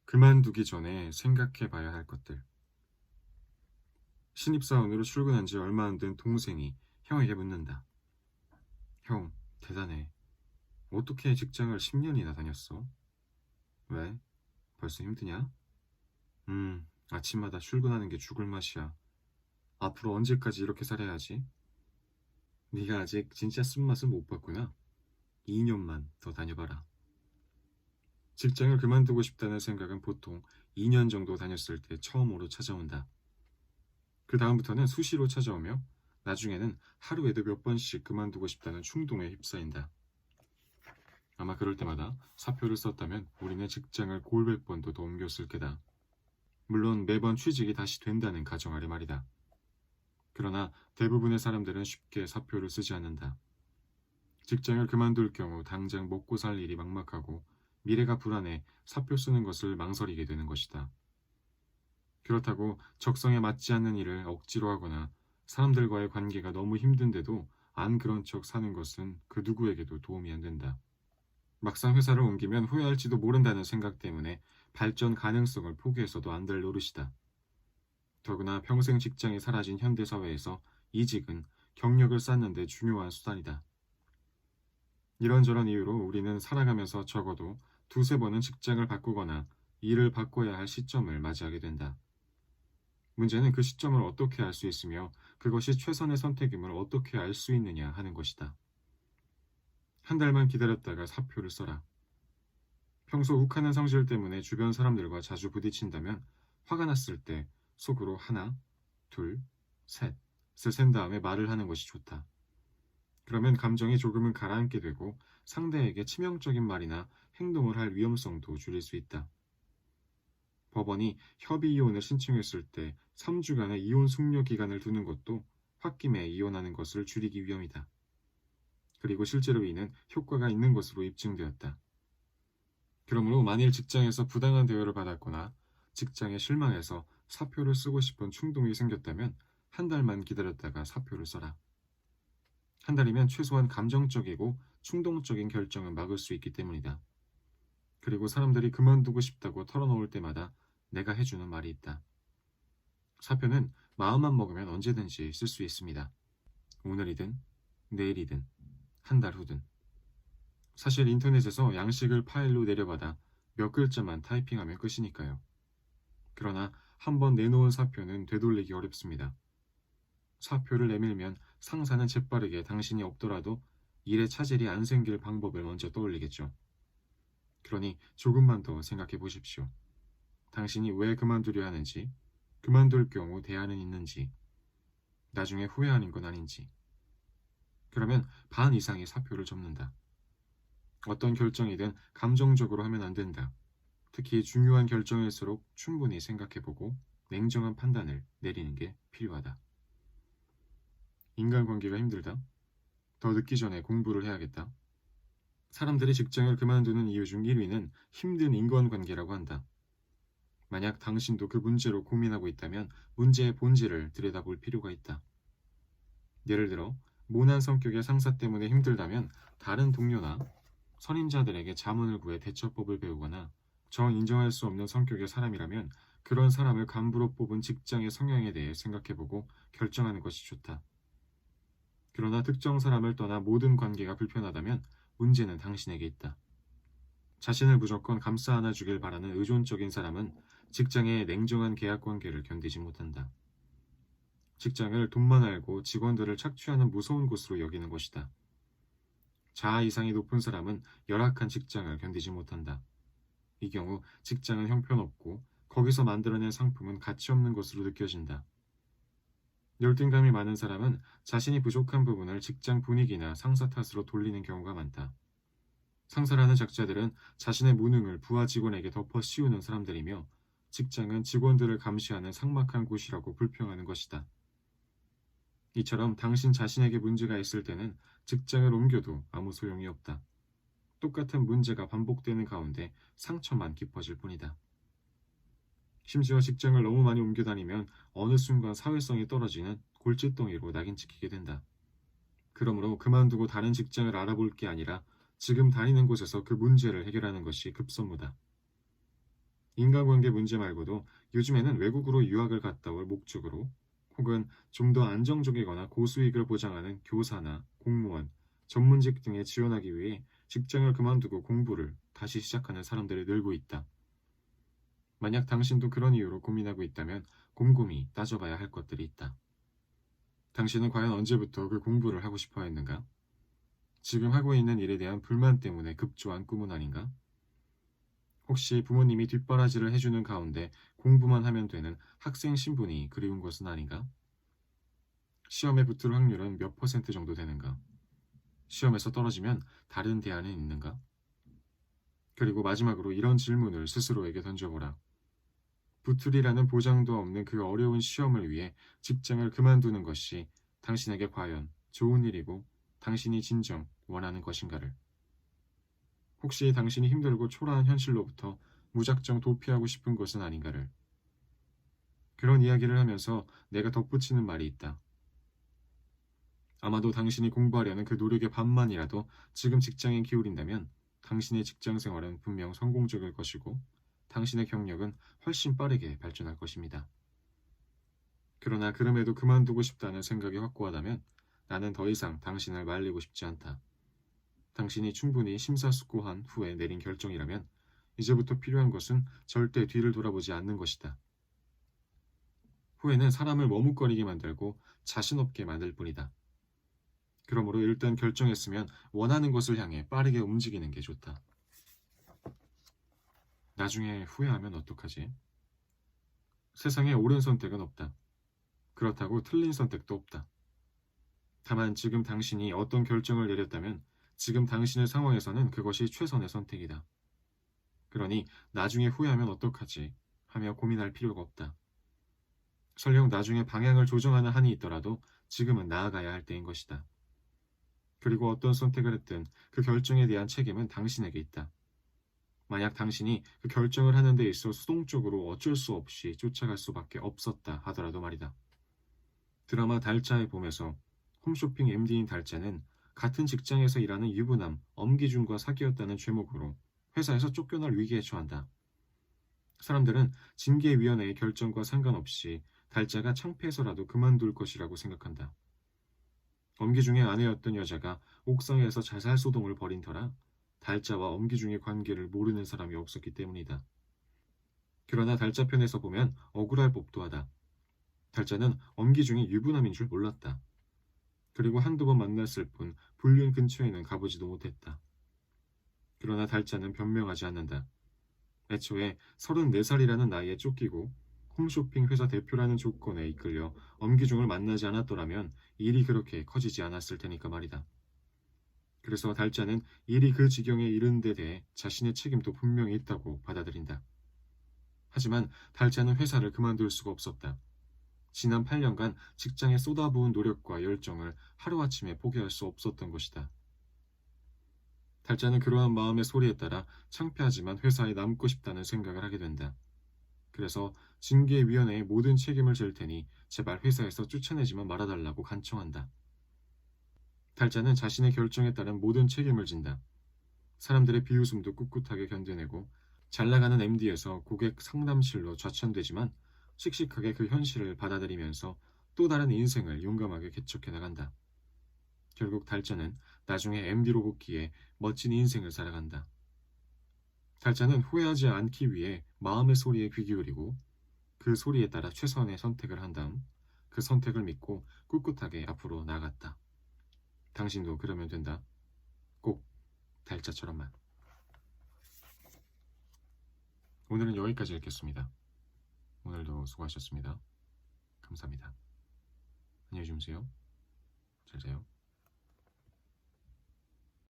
그만두기 전에 생각해 봐야 할 것들. 신입사원으로 출근한 지 얼마 안 된 동생이 형에게 묻는다. 형, 대단해. 어떻게 직장을 10년이나 다녔어? 왜? 벌써 힘드냐? 아침마다 출근하는 게 죽을 맛이야. 앞으로 언제까지 이렇게 살아야지? 네가 아직 진짜 쓴맛을 못 봤구나. 2년만 더 다녀봐라. 직장을 그만두고 싶다는 생각은 보통 2년 정도 다녔을 때 처음으로 찾아온다. 그 다음부터는 수시로 찾아오며 나중에는 하루에도 몇 번씩 그만두고 싶다는 충동에 휩싸인다. 아마 그럴 때마다 사표를 썼다면 우리는 직장을 골백 번도 더 옮겼을 게다. 물론 매번 취직이 다시 된다는 가정 아래 말이다. 그러나 대부분의 사람들은 쉽게 사표를 쓰지 않는다. 직장을 그만둘 경우 당장 먹고 살 일이 막막하고 미래가 불안해 사표 쓰는 것을 망설이게 되는 것이다. 그렇다고 적성에 맞지 않는 일을 억지로 하거나 사람들과의 관계가 너무 힘든데도 안 그런 척 사는 것은 그 누구에게도 도움이 안 된다. 막상 회사를 옮기면 후회할지도 모른다는 생각 때문에 발전 가능성을 포기해서도 안 될 노릇이다. 더구나 평생 직장이 사라진 현대사회에서 이직은 경력을 쌓는 데 중요한 수단이다. 이런저런 이유로 우리는 살아가면서 적어도 두세 번은 직장을 바꾸거나 일을 바꿔야 할 시점을 맞이하게 된다. 문제는 그 시점을 어떻게 알 수 있으며 그것이 최선의 선택임을 어떻게 알 수 있느냐 하는 것이다. 한 달만 기다렸다가 사표를 써라. 평소 욱하는 성질 때문에 주변 사람들과 자주 부딪힌다면 화가 났을 때 속으로 하나, 둘, 셋을 센 다음에 말을 하는 것이 좋다. 그러면 감정이 조금은 가라앉게 되고 상대에게 치명적인 말이나 행동을 할 위험성도 줄일 수 있다. 법원이 협의 이혼을 신청했을 때 3주간의 이혼 숙려 기간을 두는 것도 홧김에 이혼하는 것을 줄이기 위함이다. 그리고 실제로 이는 효과가 있는 것으로 입증되었다. 그러므로 만일 직장에서 부당한 대우를 받았거나 직장에 실망해서 사표를 쓰고 싶은 충동이 생겼다면 한 달만 기다렸다가 사표를 써라. 한 달이면 최소한 감정적이고 충동적인 결정은 막을 수 있기 때문이다. 그리고 사람들이 그만두고 싶다고 털어놓을 때마다 내가 해주는 말이 있다. 사표는 마음만 먹으면 언제든지 쓸 수 있습니다. 오늘이든 내일이든 한 달 후든. 사실 인터넷에서 양식을 파일로 내려받아 몇 글자만 타이핑하면 끝이니까요. 그러나 한번 내놓은 사표는 되돌리기 어렵습니다. 사표를 내밀면 상사는 재빠르게 당신이 없더라도 일에 차질이 안 생길 방법을 먼저 떠올리겠죠. 그러니 조금만 더 생각해 보십시오. 당신이 왜 그만두려 하는지, 그만둘 경우 대안은 있는지, 나중에 후회하는 건 아닌지. 그러면 반 이상의 사표를 접는다. 어떤 결정이든 감정적으로 하면 안 된다. 특히 중요한 결정일수록 충분히 생각해보고 냉정한 판단을 내리는 게 필요하다. 인간관계가 힘들다. 더 늦기 전에 공부를 해야겠다. 사람들이 직장을 그만두는 이유 중 1위는 힘든 인간관계라고 한다. 만약 당신도 그 문제로 고민하고 있다면 문제의 본질을 들여다볼 필요가 있다. 예를 들어 모난 성격의 상사 때문에 힘들다면 다른 동료나 선임자들에게 자문을 구해 대처법을 배우거나 정 인정할 수 없는 성격의 사람이라면 그런 사람을 간부로 뽑은 직장의 성향에 대해 생각해보고 결정하는 것이 좋다. 그러나 특정 사람을 떠나 모든 관계가 불편하다면 문제는 당신에게 있다. 자신을 무조건 감싸 안아주길 바라는 의존적인 사람은 직장의 냉정한 계약 관계를 견디지 못한다. 직장을 돈만 알고 직원들을 착취하는 무서운 곳으로 여기는 것이다. 자아 이상이 높은 사람은 열악한 직장을 견디지 못한다. 이 경우 직장은 형편없고 거기서 만들어낸 상품은 가치 없는 것으로 느껴진다. 열등감이 많은 사람은 자신이 부족한 부분을 직장 분위기나 상사 탓으로 돌리는 경우가 많다. 상사라는 작자들은 자신의 무능을 부하 직원에게 덮어 씌우는 사람들이며 직장은 직원들을 감시하는 삭막한 곳이라고 불평하는 것이다. 이처럼 당신 자신에게 문제가 있을 때는 직장을 옮겨도 아무 소용이 없다. 똑같은 문제가 반복되는 가운데 상처만 깊어질 뿐이다. 심지어 직장을 너무 많이 옮겨 다니면 어느 순간 사회성이 떨어지는 골칫덩이로 낙인 찍히게 된다. 그러므로 그만두고 다른 직장을 알아볼 게 아니라 지금 다니는 곳에서 그 문제를 해결하는 것이 급선무다. 인간관계 문제 말고도 요즘에는 외국으로 유학을 갔다 올 목적으로 혹은 좀 더 안정적이거나 고수익을 보장하는 교사나 공무원, 전문직 등에 지원하기 위해 직장을 그만두고 공부를 다시 시작하는 사람들이 늘고 있다. 만약 당신도 그런 이유로 고민하고 있다면 곰곰이 따져봐야 할 것들이 있다. 당신은 과연 언제부터 그 공부를 하고 싶어 했는가? 지금 하고 있는 일에 대한 불만 때문에 급조한 꿈은 아닌가? 혹시 부모님이 뒷바라지를 해주는 가운데 공부만 하면 되는 학생 신분이 그리운 것은 아닌가? 시험에 붙을 확률은 몇 퍼센트 정도 되는가? 시험에서 떨어지면 다른 대안은 있는가? 그리고 마지막으로 이런 질문을 스스로에게 던져보라. 붙으리라는 보장도 없는 그 어려운 시험을 위해 직장을 그만두는 것이 당신에게 과연 좋은 일이고 당신이 진정 원하는 것인가를. 혹시 당신이 힘들고 초라한 현실로부터 무작정 도피하고 싶은 것은 아닌가를. 그런 이야기를 하면서 내가 덧붙이는 말이 있다. 아마도 당신이 공부하려는 그 노력의 반만이라도 지금 직장에 기울인다면 당신의 직장 생활은 분명 성공적일 것이고 당신의 경력은 훨씬 빠르게 발전할 것입니다. 그러나 그럼에도 그만두고 싶다는 생각이 확고하다면 나는 더 이상 당신을 말리고 싶지 않다. 당신이 충분히 심사숙고한 후에 내린 결정이라면 이제부터 필요한 것은 절대 뒤를 돌아보지 않는 것이다. 후회는 사람을 머뭇거리게 만들고 자신 없게 만들 뿐이다. 그러므로 일단 결정했으면 원하는 것을 향해 빠르게 움직이는 게 좋다. 나중에 후회하면 어떡하지? 세상에 옳은 선택은 없다. 그렇다고 틀린 선택도 없다. 다만 지금 당신이 어떤 결정을 내렸다면 지금 당신의 상황에서는 그것이 최선의 선택이다. 그러니 나중에 후회하면 어떡하지? 하며 고민할 필요가 없다. 설령 나중에 방향을 조정하는 한이 있더라도 지금은 나아가야 할 때인 것이다. 그리고 어떤 선택을 했든 그 결정에 대한 책임은 당신에게 있다. 만약 당신이 그 결정을 하는 데 있어 수동적으로 어쩔 수 없이 쫓아갈 수밖에 없었다 하더라도 말이다. 드라마 달짜의 봄에서 홈쇼핑 MD인 달짜는 같은 직장에서 일하는 유부남 엄기준과 사귀었다는 죄목으로 회사에서 쫓겨날 위기에 처한다. 사람들은 징계위원회의 결정과 상관없이 달짜가 창피해서라도 그만둘 것이라고 생각한다. 엄기중의 아내였던 여자가 옥상에서 자살 소동을 벌인 터라 달짜와 엄기중의 관계를 모르는 사람이 없었기 때문이다. 그러나 달짜 편에서 보면 억울할 법도 하다. 달짜는 엄기중이 유부남인 줄 몰랐다. 그리고 한두 번 만났을 뿐 불륜 근처에는 가보지도 못했다. 그러나 달짜는 변명하지 않는다. 애초에 34살이라는 나이에 쫓기고 홈쇼핑 회사 대표라는 조건에 이끌려 엄기중을 만나지 않았더라면 일이 그렇게 커지지 않았을 테니까 말이다. 그래서 달짜는 일이 그 지경에 이른 데 대해 자신의 책임도 분명히 있다고 받아들인다. 하지만 달짜는 회사를 그만둘 수가 없었다. 지난 8년간 직장에 쏟아부은 노력과 열정을 하루아침에 포기할 수 없었던 것이다. 달짜는 그러한 마음의 소리에 따라 창피하지만 회사에 남고 싶다는 생각을 하게 된다. 그래서 징계위원회에 모든 책임을 질 테니 제발 회사에서 쫓아내지만 말아달라고 간청한다. 달짜는 자신의 결정에 따른 모든 책임을 진다. 사람들의 비웃음도 꿋꿋하게 견뎌내고 잘 나가는 MD에서 고객 상담실로 좌천되지만 씩씩하게 그 현실을 받아들이면서 또 다른 인생을 용감하게 개척해 나간다. 결국 달짜는 나중에 MD로 복귀해 멋진 인생을 살아간다. 달짜는 후회하지 않기 위해 마음의 소리에 귀 기울이고 그 소리에 따라 최선의 선택을 한 다음 그 선택을 믿고 꿋꿋하게 앞으로 나아갔다. 당신도 그러면 된다. 꼭 달짜처럼만. 오늘은 여기까지 읽겠습니다. 오늘도 수고하셨습니다. 감사합니다. 안녕히 주무세요. 잘 자요.